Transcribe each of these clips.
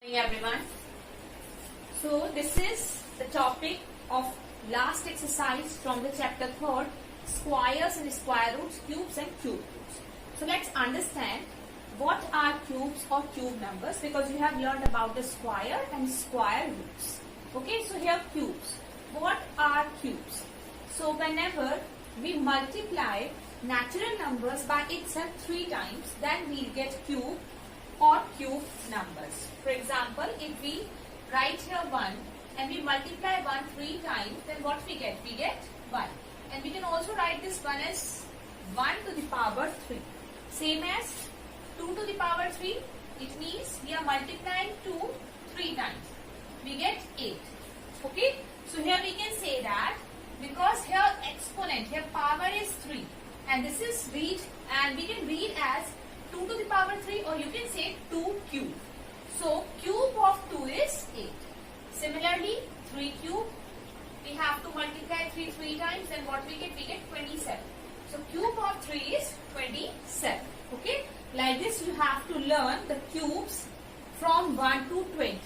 Morning everyone. So this is the topic of last exercise from the chapter 3rd, squares and square roots, cubes and cube roots. So let's understand what are cubes or cube numbers, because you have learned about the square and square roots. Okay, so here cubes. What are cubes? So whenever we multiply natural numbers by itself 3 times, then we get cube or cube numbers. For example, if we write here 1 and we multiply 1 3 times, then what we get? We get 1. And we can also write this 1 as 1 to the power 3. Same as 2 to the power 3. It means we are multiplying 2 3 times. We get 8. Okay. So here we can say that because here exponent, here power is 3. And this is read, and we can read as 2 to the power 3, or you can say 2 cube. So cube of 2 is 8. Similarly, 3 cube, we have to multiply 3 times, and what we get? We get 27. So cube of 3 is 27. Okay. Like this you have to learn the cubes from 1 to 20.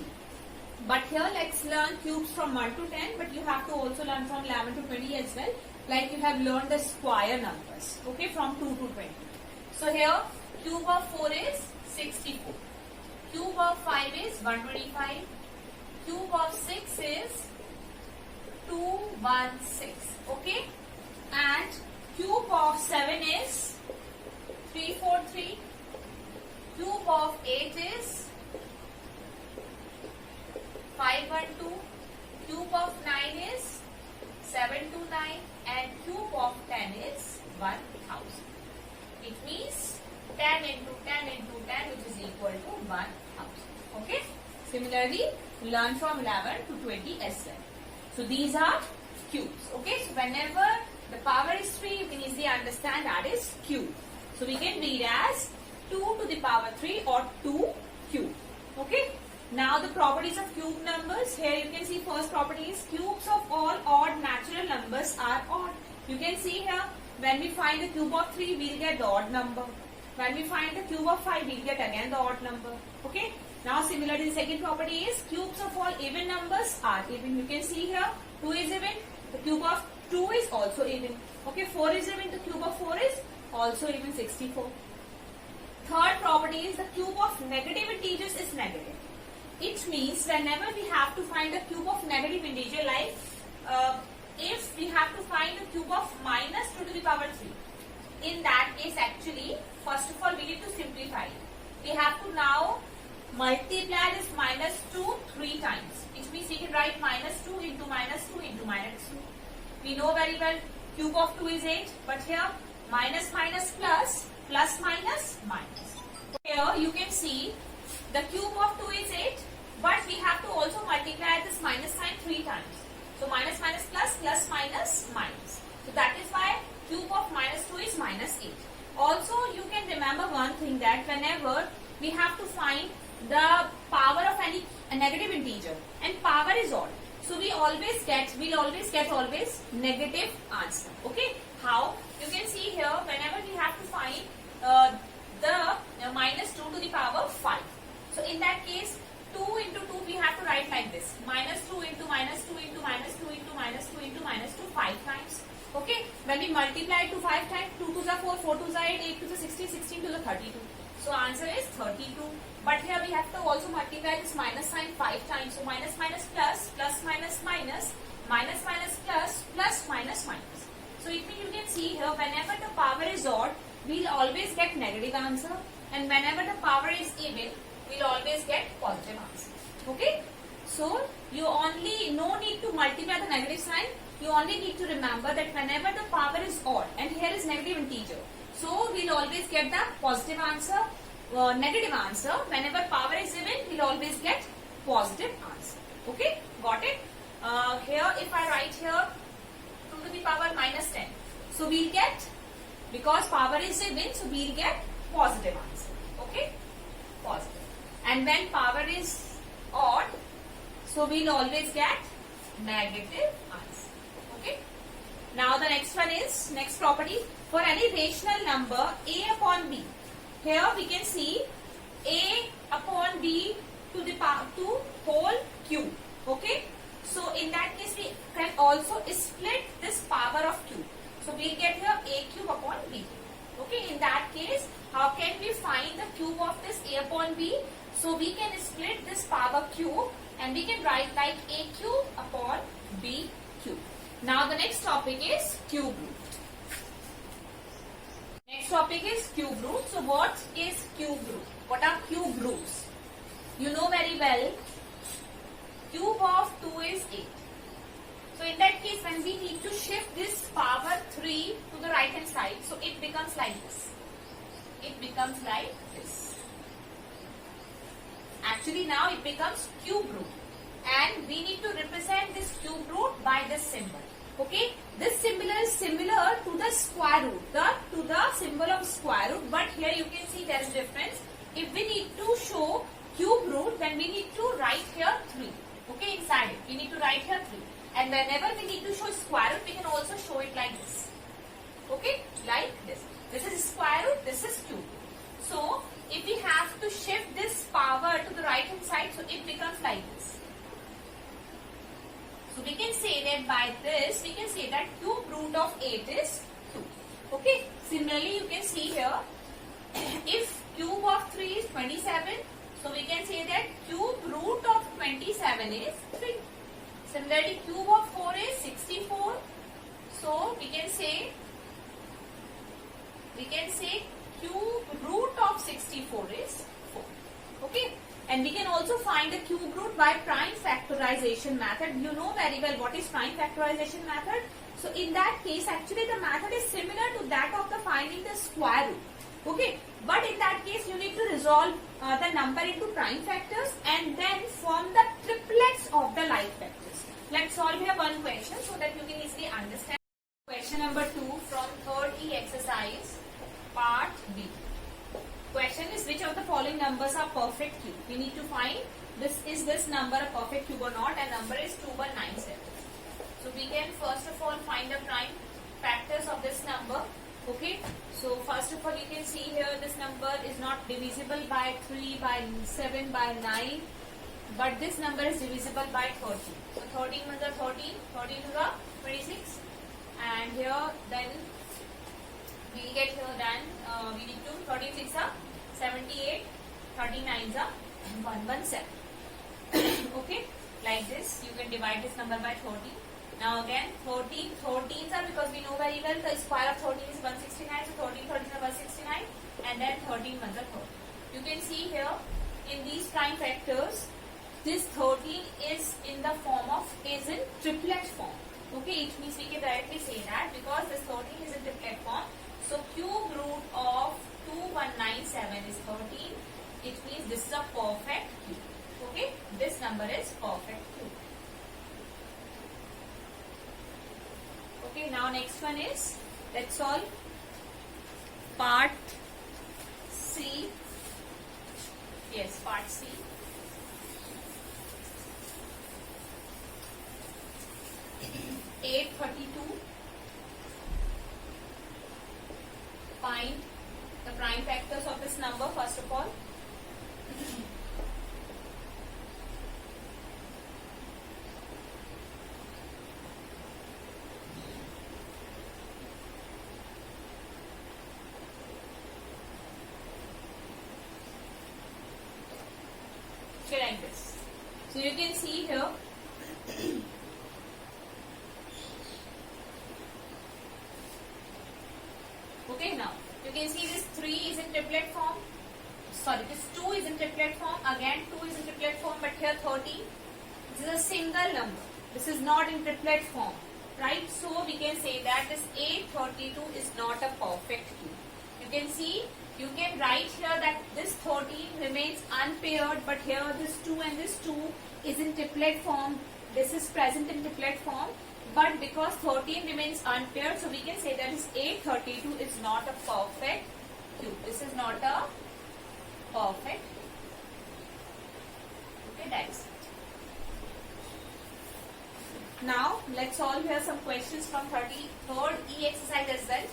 But here let's learn cubes from 1 to 10, but you have to also learn from 11 to 20 as well. Like you have learned the square numbers. Okay, from 2 to 20. So here cube of 4 is 64. Cube of 5 is 125. Cube of 6 is 216. Okay. And cube of 7 is 343. Cube of 8 is 512. Cube of 9 is 729. And cube of 10 is 1000. It means 10 into 10 into 10, which is equal to 1000. Okay. Similarly, learn from 11 to 20 as well. So these are cubes. Okay. So whenever the power is 3, you can easily understand that is cube. So we can read as 2 to the power 3 or 2 cube. Okay. Now the properties of cube numbers. Here you can see first property is cubes of all odd natural numbers are odd. You can see here when we find the cube of 3, we will get the odd number. When we find the cube of 5, we will get again the odd number. Okay. Now similarly, the second property is cubes of all even numbers are even. You can see here 2 is even. The cube of 2 is also even. Okay. 4 is even. The cube of 4 is also even 64. Third property is the cube of negative integers is negative. It means whenever we have to find the cube of negative integer, like if we have to find the cube of minus 2 to the power 3, in that case actually, first of all we need to simplify it. We have to now multiply this minus 2 3 times. It means we can write minus 2 into minus 2 into minus 2. We know very well cube of 2 is 8, but here minus minus plus, plus minus minus. Here you can see the cube of 2 is 8, but we have to also multiply this minus sign 3 times. So minus minus plus, plus minus minus. So that is why cube of minus 2 is minus 8. Also you can remember one thing, that whenever we have to find the power of any negative integer and power is odd, so we'll always get negative answer. Okay. How? You can see here whenever we have to find the minus 2 to the power 5. So in that case, 2 into 2 we have to write like this. Minus 2 into minus 2 into minus 2 into minus 2 into minus 2 5 times. Okay. When we multiply it to 5 times, 2 to the 4, 4 to the 8, 8 to the 16, 16 to the 32. So answer is 32. But here we have to also multiply this minus sign 5 times. So minus minus plus, plus minus minus, minus minus plus, plus minus minus. So it means you can see here whenever the power is odd, we'll always get negative answer. And whenever the power is even, we'll always get positive answer. Okay. So you only, no need to multiply the negative sign. You only need to remember that whenever the power is odd, and here is negative integer, so we'll always get the positive answer, negative answer. Whenever power is even, we'll always get positive answer. Okay. Got it? Here if I write here 2 to the power minus 10, so we'll get, because power is even, so we'll get positive answer. Okay. Positive. And when power is odd, so we'll always get negative answer. Okay. Now the next one is, next property, for any rational number a upon b. Here we can see a upon b to the to whole cube. Okay. So in that case, we can also split this power of cube. So we get here a cube upon b. Okay. In that case, how can we find the cube of this a upon b? So we can split this power cube and we can write like a cube upon b cube. Now the next topic is cube root. Next topic is cube root. So what is cube root? What are cube roots? You know very well, cube of 2 is 8. So in that case, when we need to shift this power 3 to the right hand side, so it becomes like this. It becomes like this. Actually now it becomes cube root. And we need to represent this cube root by this symbol. Okay, this symbol is similar to the square root, to the symbol of square root, but here you can see there is difference. If we need to show cube root, then we need to write here 3. Okay, inside it, we need to write here 3. And whenever we need to show square root, we can also show it like this. Okay, like this. This is square root, this is cube root. So, if we have to shift this power to the right hand side, so it becomes like this. So we can say that by this, we can say that cube root of 8 is 2. Okay. Similarly, you can see here, if cube of 3 is 27, so we can say that cube root of 27 is 3. Similarly, cube of 4 is 64. So we can say cube root of 64 is 4. Okay. And we can also find the cube root by prime factorization method. You know very well what is prime factorization method. So in that case, actually the method is similar to that of the finding the square root. Okay. But in that case, you need to resolve the number into prime factors and then form the triplets of the like factors. Let's solve here one question so that you can easily understand. Question number 2 from 3rd E exercise, part B. Question is, which of the following numbers are perfect cube? We need to find this number a perfect cube or not, and number is 2197. So we can first of all find the prime factors of this number. Okay. So first of all, you can see here this number is not divisible by 3, by 7, by 9. But this number is divisible by 13. So 13 is the 13, 13 is the 26. And here then we get here then we need to 36 is 78, 39 is 117. Okay, like this you can divide this number by 13. Now again 13 are, because we know very well the square of 13 is 169, so 13 is 169, and then 13 is the 30. You can see here in these prime factors, this 13 is in the form of, is in triplet form. Okay, it means we can directly say that because this 13 is in triplet form. So cube root of 2197 is 13. It means this is a perfect cube. Okay, this number is perfect cube. Okay, now next one is, let's solve part C. Yes, part C. (832). Find the prime factors of this number first of all. Like this. So you can see here okay, now you can see this 3 is in triplet form. Sorry, this 2 is in triplet form. Again 2 is in triplet form, but here 13. This is a single number. This is not in triplet form, right? So we can say that this 832 is not a perfect cube. You can see, you can write here that this 13 remains unpaired, but here this 2 and this 2 is in triplet form. This is present in triplet form, but because 13 remains unpaired, so we can say that this 832 is not a perfect cube. This is not a perfect. Okay, that's it. Now let's solve here some questions from 3rd E exercise as well.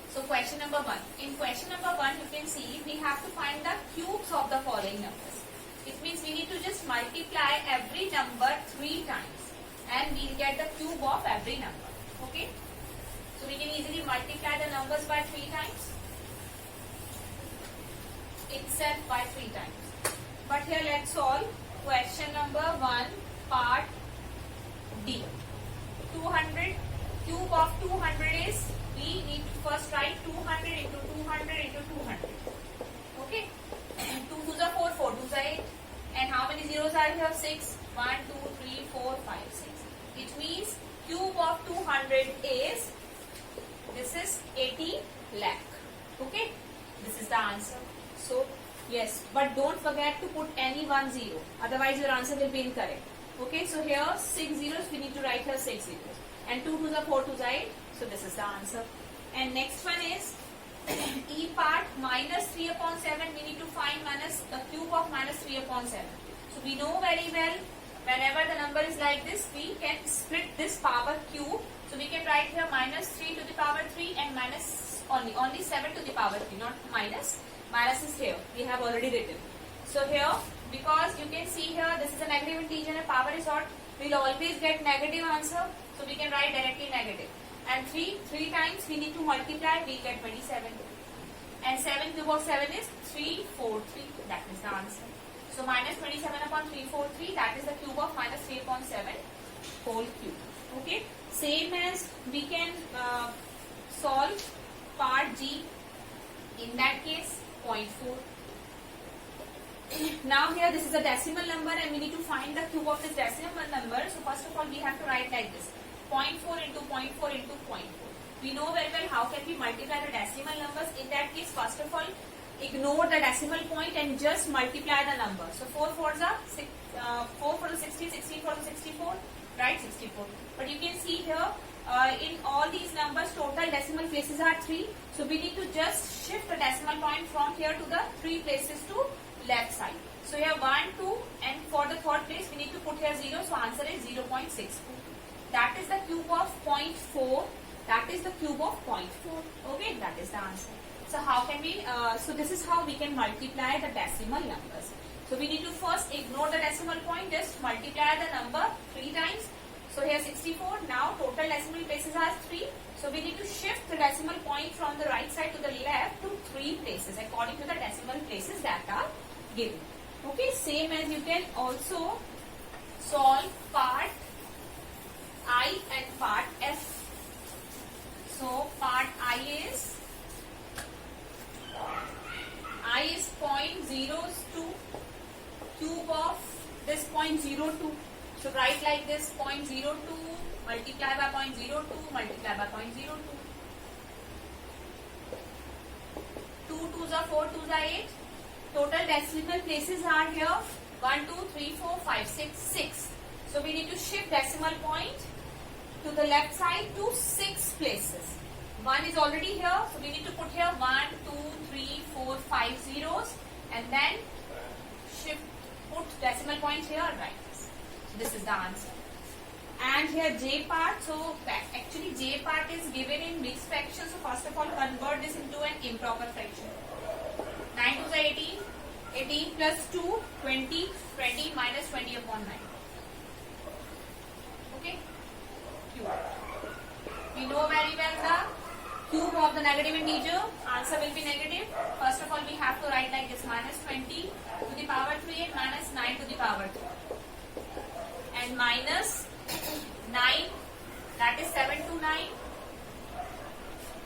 So question number 1. In question number 1, you can see we have to find the cubes of the following numbers. It means we need to just multiply every number 3 times and we'll get the cube of every number. Okay? So we can easily multiply the numbers by 3 times. Itself by 3 times. But here let's solve question number 1, part D. 200, cube of 200 is, we need to first write 200 into 200 into 200. Okay? 2 2s are 4, 4 2s are 8. And how many zeros are here? 6. 1, 2, 3, 4, 5, 6. It means cube of 200 is, this is 80 lakh. Okay? This is the answer. So, yes, but don't forget to put any one zero. Otherwise your answer will be incorrect. Okay, so here 6 zeros, we need to write here 6 zeros. And 2 2s are 4 2s are 8. So this is the answer. And next one is E part minus 3 upon 7. We need to find minus the cube of minus 3 upon 7. So we know very well, whenever the number is like this, we can split this power cube. So we can write here minus 3 to the power 3 and minus only 7 to the power 3, not minus. Minus is here. We have already written. So here, because you can see here, this is a negative integer and power is odd, we'll always get negative answer. So we can write directly negative. And 3 times we need to multiply, we get 27. And 7 cube of 7 is 343. That is the answer. So minus 27 upon 343, that is the cube of minus 3 upon 7 whole cube. Okay. Same as we can solve part G. In that case, 0.4. Now here this is a decimal number and we need to find the cube of this decimal number. So first of all we have to write like this. 0.4 into 0.4 into 0.4. We know very well how can we multiply the decimal numbers. In that case, first of all, ignore the decimal point and just multiply the number. So 4 4s are 6, 4 for the 16, 16 for the 64, right? 64. But you can see here, in all these numbers, total decimal places are 3. So we need to just shift the decimal point from here to the 3 places to left side. So here 1, 2 and for the third place we need to put here 0. So answer is 0.64. That is the cube of 0.4. That is the cube of 0.4. Okay, that is the answer. So how can we, so this is how we can multiply the decimal numbers. So we need to first ignore the decimal point, just multiply the number 3 times. So here 64, now total decimal places are 3. So we need to shift the decimal point from the right side to the left to 3 places according to the decimal places that are given. Okay, same as you can also solve part I and part F. So part I is 0.02 cube of this 0.02. So write like this 0.02 multiply by 0.02 multiply by 0.02. 2 2s are 4 2s are 8. Total decimal places are here 1 2 3 4 5 6 6. So we need to shift decimal point to the left side to 6 places. 1 is already here, so we need to put here 1 2 3 4 5 zeros and then shift, put decimal point here and write this. So this is the answer. And here J part, so actually J part is given in mixed fraction. So first of all convert this into an improper fraction. 9 2s are 18, 18 plus 2, 20, 20 minus 20 upon 9. Okay? Cube. We know very well the cube of the negative integer, answer will be negative. First of all we have to write like this, minus 20 to the power 3 and minus 9 to the power 3. And minus 9, that is 7 to 9.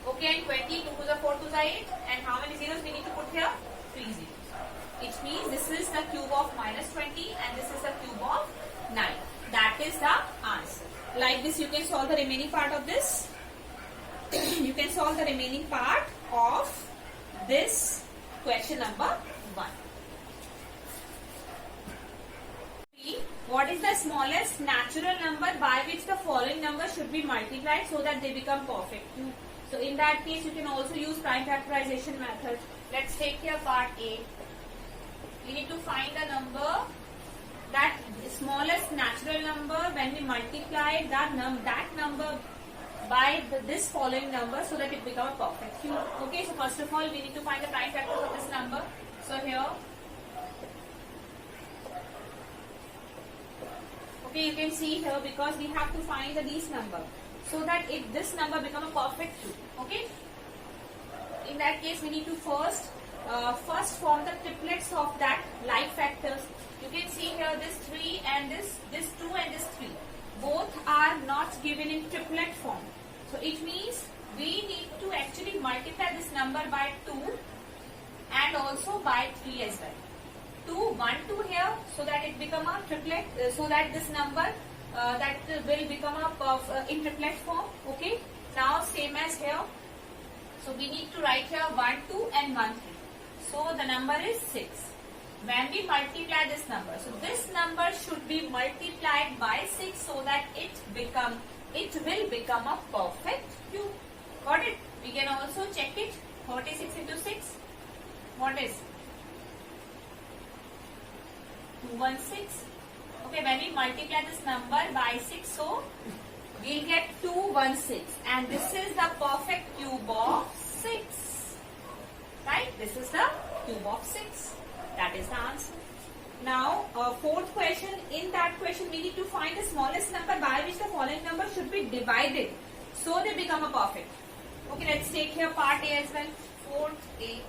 Okay, and 20, 2 to the 4 to the 8. And how many zeros we need to put here? 3 zeros. It means this is the cube of minus 20 and this is the cube of 9. That is the answer. Like this you can solve the remaining part of this. You can solve the remaining part of this question number 1. What is the smallest natural number by which the following number should be multiplied so that they become perfect cube? So in that case you can also use prime factorization method. Let's take here part A. We need to find the number, that smallest natural number when we multiply that number by this following number so that it becomes a perfect cube. Okay, so first of all we need to find the prime factors of this number. So here Okay, you can see here because we have to find the least number so that if this number become a perfect cube. Okay. In that case, we need to first form the triplets of that like factors. You can see here this 3 and this 2 and this 3. Both are not given in triplet form. So it means we need to actually multiply this number by 2 and also by 3 as well. 2, 1, 2 here so that it become a triplet, so that this number that will become a in triplet form. Okay. Now same as here. So we need to write here 1, 2 and 1, 3. So the number is 6. When we multiply this number, so this number should be multiplied by 6 so that it will become a perfect cube. Got it? We can also check it. 36 into 6. What is? 216. Okay, when we multiply this number by 6, so we'll get 216, and this is the perfect cube of 6. Right? This is the cube of 6. That is the answer. Now, fourth question. In that question, we need to find the smallest number by which the following number should be divided, so they become a perfect. Okay, let's take here part A as well. 4th A,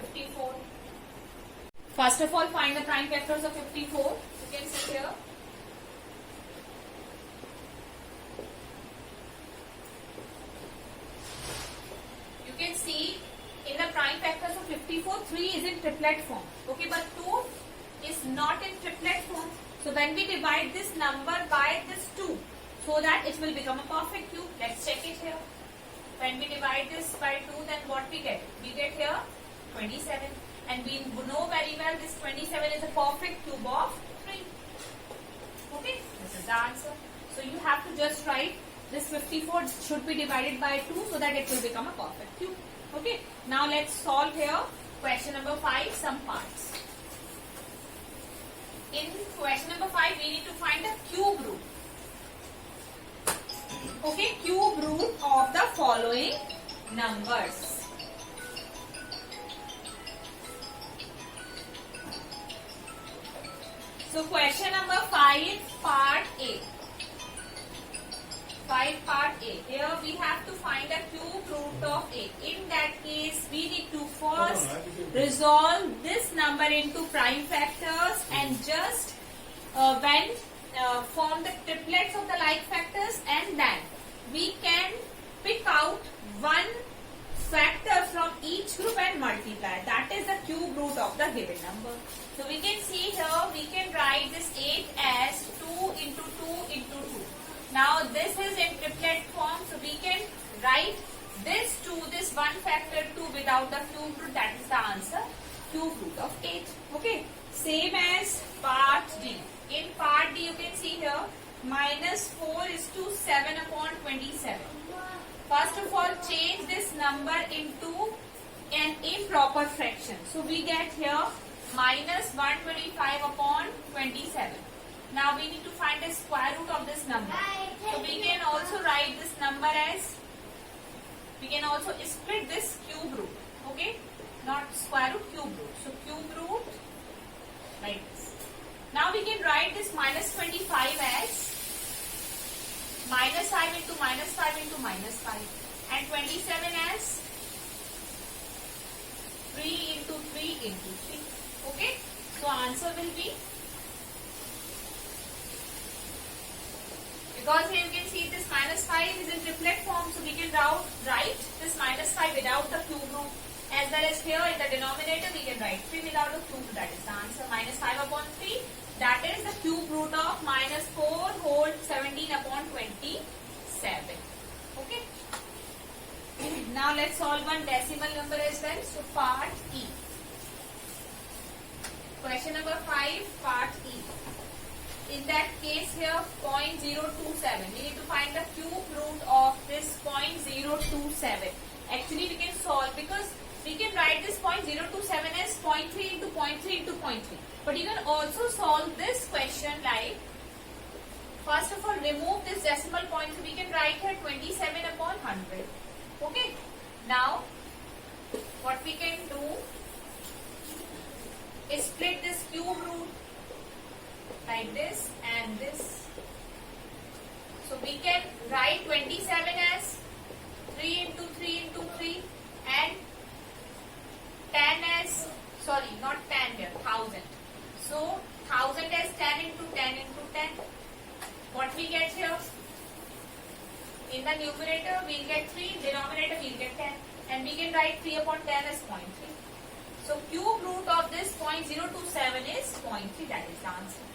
54. First of all, find the prime factors of 54. You can see here. You can see in the prime factors of 54, 3 is in triplet form. Okay, but 2 is not in triplet form. So when we divide this number by this 2, so that it will become a perfect cube. Let's check it here. When we divide this by 2, then what we get? We get here 27. And we know very well this 27 is a perfect cube of 3. Okay, this is the answer. So you have to just write this 54 should be divided by 2 so that it will become a perfect cube. Okay, now let's solve here question number 5, some parts. In question number 5, we need to find the cube root. Okay, cube root of the following numbers. So question number 5, part A. 5 part A. Here we have to find the cube root of A. In that case, we need to first resolve this number into prime factors and just form the triplets of the like factors, and then we can pick out one factor from each group and multiply. That is the cube root of the given number. So we can see here, we can write this 8 as 2 into 2 into 2. Now this is in triplet form, so we can write this 2, this one factor 2 without the cube root. That is the answer, cube root of 8. Okay, same as part D. In part D, you can see here, minus 4 is to 7 upon 27. First of all, change this number into an improper fraction. So we get here minus 125 upon 27. Now we need to find the square root of this number. So we can also write this number as, we can also split this cube root. Okay, not square root, cube root. So cube root like this. Now we can write this minus 25 as minus 5 into minus 5 into minus 5, and 27 as 3 into 3 into 3. Okay, so answer will be, because here you can see this minus 5 is in triplet form, so we can write this minus 5 without the cube root, as well as here in the denominator we can write 3 without the cube root. That is the answer, minus 5 upon 3. That is the cube root of minus 4 whole 17 upon 27. Okay. Now let's solve one decimal number as well. So part E. Question number 5, part E. In that case here, 0.027. We need to find the cube root of this 0.027. Actually, we can solve because we can write this 0.027 as 0.3 into 0.3 into 0.3. But you can also solve this question like, first of all, remove this decimal point. So we can write here 27 upon 100. Okay. Now, what we can do is split this cube root like this, and this. So we can write 27 as 3 into 3 into 3 and 10 as, sorry, not 10 here, 1000. So 1000 as 10 into 10 into 10. What we get here? In the numerator we'll get 3, denominator we'll get 10. And we can write 3 upon 10 as 0.3. So cube root of this 0.027 is 0.3, that is the answer.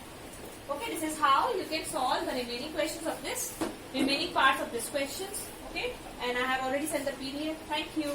Okay, this is how you can solve the remaining questions of this, remaining parts of this questions. Okay, and I have already sent the PDF. Thank you.